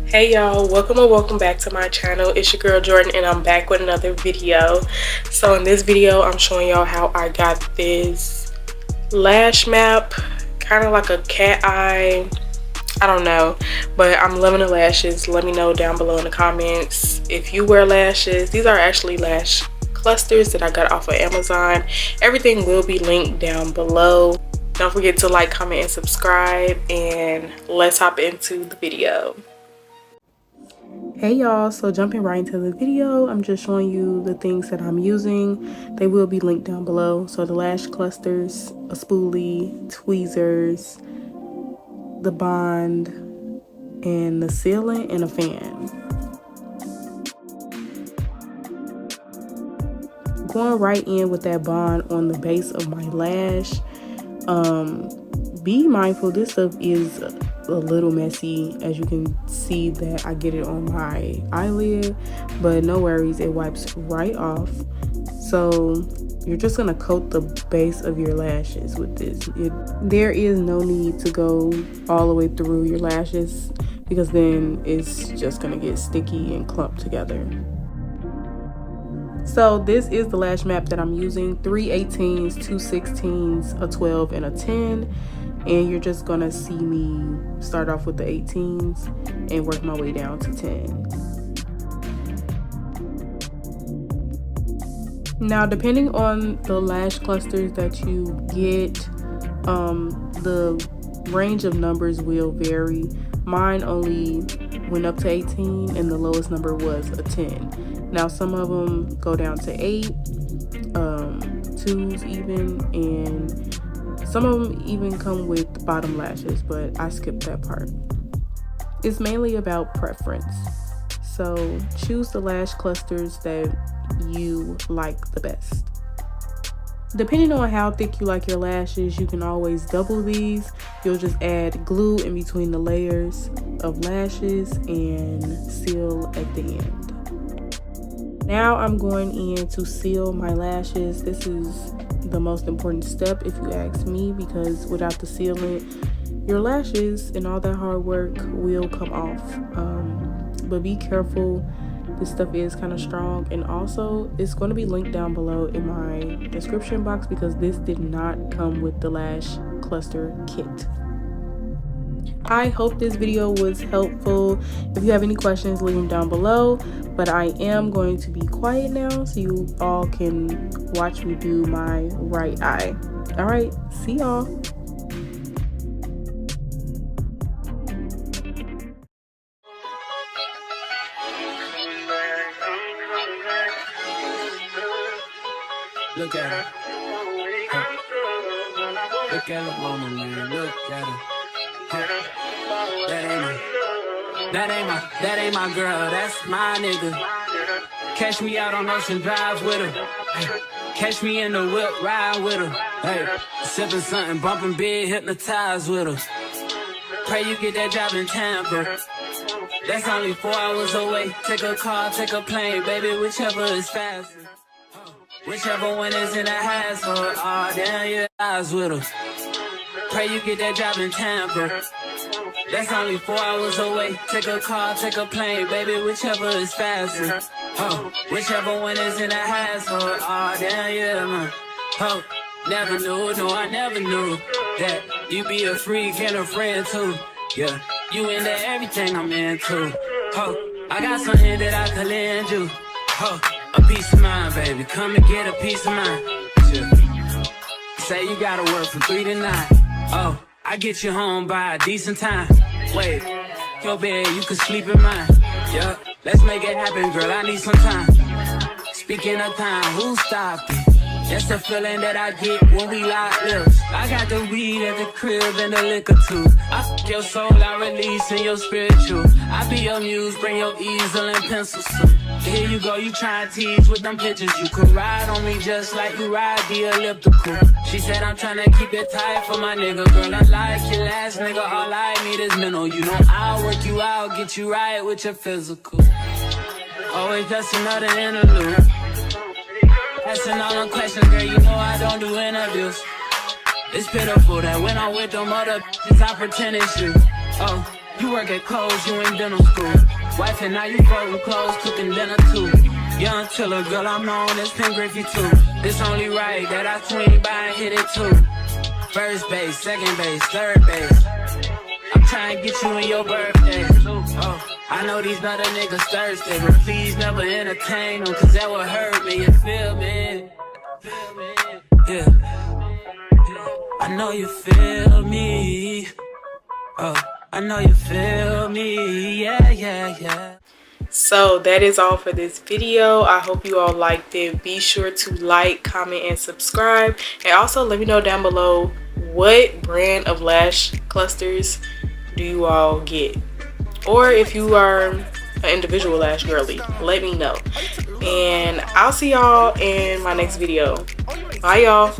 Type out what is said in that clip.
Hey y'all, welcome or welcome back to my channel. It's your girl Jordan and I'm back with another video. So in this video I'm showing y'all how I got this lash map, kind of like a cat eye, I don't know, but I'm loving the lashes. Let me know down below in the comments if you wear lashes. These are actually lash clusters that I got off of Amazon. Everything will be linked down below. Don't forget to like, comment, and subscribe, and let's hop into the video. Hey y'all, so jumping right into the video, I'm just showing you the things that I'm using. They will be linked down below. So the lash clusters, a spoolie, tweezers, the bond, and the sealant, and a fan. Going right in with that bond on the base of my lash. Be mindful, this stuff is a little messy, as you can see that I get it on my eyelid, but no worries, it wipes right off. So you're just gonna coat the base of your lashes with this. There is no need to go all the way through your lashes, because then it's just gonna get sticky and clumped together. So this is the lash map that I'm using: 3 18s, 2 16s, a 12, and a 10. And you're just gonna see me start off with the 18s and work my way down to 10. Now, depending on the lash clusters that you get, the range of numbers will vary. Mine only went up to 18 and the lowest number was a 10. Now some of them go down to 8, 2s even, and some of them even come with bottom lashes, but I skipped that part. It's mainly about preference. So choose the lash clusters that you like the best. Depending on how thick you like your lashes, you can always double these. You'll just add glue in between the layers of lashes and seal at the end. Now I'm going in to seal my lashes. This is the most important step if you ask me, because without the sealant, your lashes and all that hard work will come off. But be careful, this stuff is kind of strong, and also it's going to be linked down below in my description box, because this did not come with the lash cluster kit. I hope this video was helpful. If you have any questions, leave them down below, but I am going to be quiet now so you all can watch me do my right eye. All right, see y'all. Look at her. Look at her mama, man. Look at her. That ain't my girl. That's my nigga. Catch me out on Ocean Drive with her. Hey. Catch me in the whip, ride with her. Hey, sipping something, bumping big, hypnotized with her. Pray you get that job in Tampa. That's only 4 hours away. Take a car, take a plane, baby, whichever is faster. Whichever one is in the hassle, oh damn, your eyes with her. Pray you get that job in Tampa. That's only 4 hours away. Take a car, take a plane, baby, whichever is faster. Oh, whichever one is in the hassle, oh damn, yeah, man. Oh, never knew, no, I never knew that you be a freak and a friend too. Yeah, you into everything I'm into. Oh, I got something that I could lend you. Oh, a piece of mind, baby. Come and get a piece of mind. Yeah. Say you gotta work from 3 to 9. Oh, I get you home by a decent time. Wait, your bed, you can sleep in mine. Yeah, let's make it happen, girl. I need some time. Speaking of time, who stopped it? That's the feeling that I get when we lock lips. I got the weed at the crib and the liquor too. I fuck your soul, I release in your spiritual. I be your muse, bring your easel and pencils too. Here you go, you try and tease with them pictures. You could ride on me just like you ride the elliptical. She said I'm trying to keep it tight for my nigga. Girl, I like your last nigga, all I need is mental. You know I'll work you out, get you right with your physical. Always just another interlude. Asking all them questions, girl, you know I don't do interviews. It's pitiful that when I'm with them other bitches, I pretend it's you. Oh, You work at Kohl's, you in dental school. Wife and now you folding clothes, cooking dinner too. Young tiller, girl, I'm known as Pink Griffey too. It's only right that I swing by and hit it too. First base, second base, third base. I'm trying to get you in your birthday. Oh, I know these other niggas thirsty, but please never entertain them, cause that would hurt me, you feel me? Yeah. I know you feel me. Oh, I know you feel me. Yeah, yeah, yeah. So that is all for this video. I hope you all liked it. Be sure to like, comment, and subscribe. And also let me know down below, what brand of lash clusters do you all get? Or if you are an individual lash girly, let me know. And I'll see y'all in my next video. Bye y'all.